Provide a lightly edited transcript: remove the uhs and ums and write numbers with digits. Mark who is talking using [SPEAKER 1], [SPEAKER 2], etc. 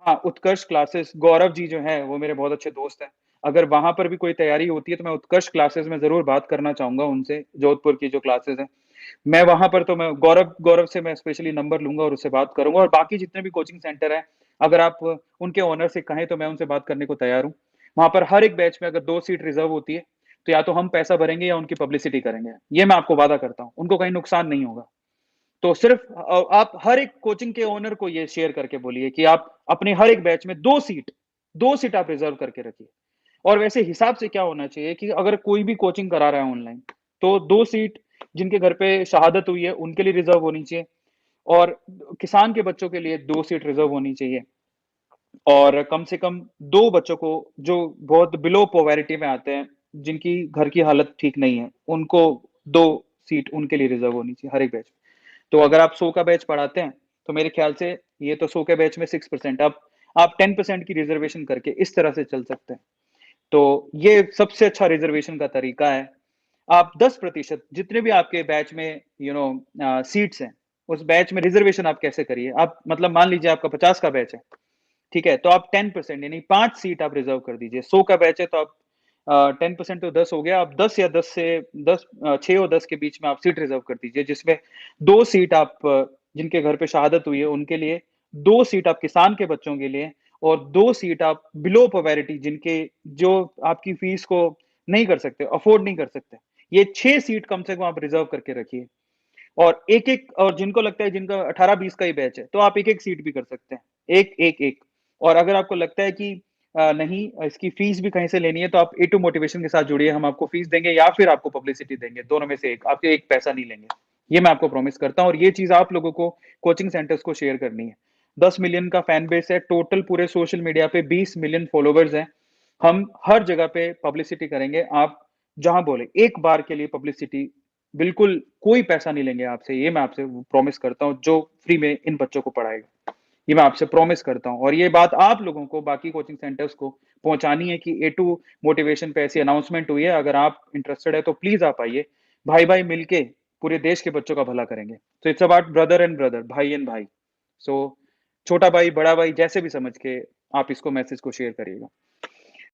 [SPEAKER 1] हाँ, उत्कर्ष क्लासेस, गौरव जी जो हैं, वो मेरे बहुत अच्छे दोस्त हैं। अगर वहाँ पर भी कोई तैयारी होती है, तो मैं उत्कर्ष क्लासेस में ज़रूर बात करना चाहूँगा उनसे, जोधपुर की जो क्लासेस हैं। मैं वहाँ पर तो मैं गौरव गौरव से मैं स्पेशली नंबर लूँगा और उससे बात करूँगा, और बाकी जितने भी कोचिंग सेंटर हैं, अगर आप उनके ओनर से कहें, तो मैं उनसे बात करने को तैयार हूँ। वहाँ पर हर एक बैच में अगर 2 सीट रिज़र्व होती है, तो या तो हम पैसा भरेंगे या उनकी पब्लिसिटी करेंगे। ये मैं आपको वादा करता हूँ, उनको कहीं नुकसान नहीं होगा। तो सिर्फ आप हर एक कोचिंग के ओनर को ये शेयर करके बोलिए कि आप अपने हर एक बैच में 2 सीट आप रिज़र्व करके रखिए। और वैसे हिसाब से क्या होना चाहिए कि अगर कोई भी कोचिंग करा रहा है ऑनलाइन, तो 2 सीट जिनके घर पे शहादत हुई है, उनके लिए रिज़र्व होनी चाहिए, और किसान के बच्चों के लिए 2 सीट रिज़र्व होनी चाहिए। और कम से कम 2 बच्चों को जो बहुत बिलो पॉवर्टी में आते हैं, जिनकी घर की हालत ठीक नहीं है, उनको 2 सीट उनके लिए रिज़र्व होनी चाहिए हर एक बैच में। तो अगर आप 100 का बैच पढ़ाते हैं, तो मेरे ख्याल से ये तो 100 के बैच में 6%, आप 10% की रिज़र्वेशन करके इस तरह से चल सकते हैं। तो ये सबसे अच्छा रिज़र्वेशन का तरीका है। आप 10% जितने भी आपके बैच में सीट्स हैं, उस बैच में रिज़र्वेशन आप कैसे करिए? आप मतलब मान लीजिए आपका 50 का बैच है, ठीक है? तो आप 10% यानी 5 सीट आप रिज़र्व कर दीजिए। 100 का बैच है, तो आप 10% तो 10 हो गया। आप 10 या 10 से 6 और 10 के बीच में आप सीट रिज़र्व कर दीजिए, जिसमें 2 सीट आप जिनके घर पे शहादत हुई है उनके लिए, 2 सीट आप किसान के बच्चों के लिए, और 2 सीट आप बिलो पॉवर्टी जिनके जो आपकी फीस को नहीं कर सकते, अफ़ोर्ड नहीं कर सकते। ये 6 सीट कम से कम आप रिज़र्व करके रखिए। और एक-एक, और जिनको लगता है जिनका 18-20 का ही बैच है, तो आप एक-एक सीट भी कर सकते हैं। एक, एक, एक। और अगर आपको लगता है कि नहीं, इसकी फीस भी कहीं से लेनी है, तो आप ए टू मोटिवेशन के साथ जुड़िए, हम आपको फीस देंगे या फिर आपको पब्लिसिटी देंगे, दोनों में से एक, आपके एक पैसा नहीं लेंगे। ये मैं आपको प्रॉमिस करता हूँ, और ये चीज़ आप लोगों को कोचिंग सेंटर्स को शेयर करनी है। 10 मिलियन का फैन बेस है, टोटल पूरे सोशल मीडिया पे 20 मिलियन फॉलोवर्स हैं। हम हर जगह पे पब्लिसिटी करेंगे, आप जहाँ बोले, एक बार के लिए पब्लिसिटी, बिल्कुल कोई पैसा नहीं लेंगे आपसे, ये मैं आपसे प्रॉमिस करता हूँ, जो फ्री में इन बच्चों को पढ़ाएगा। ये मैं आपसे प्रॉमिस करता हूँ, और ये बात आप लोगों को, बाकी कोचिंग सेंटर्स को पहुँचानी है कि ए2 मोटिवेशन पे ऐसी अनाउंसमेंट हुई है, अगर आप इंटरेस्टेड है तो प्लीज़ आप आइए। भाई-भाई मिलके पूरे देश के बच्चों का भला करेंगे। तो it's about brother and brother, भाई एंड भाई। सो छोटा भाई, बड़ा भाई, जैसे भी समझ के आप इसको मैसेज को शेयर करिएगा।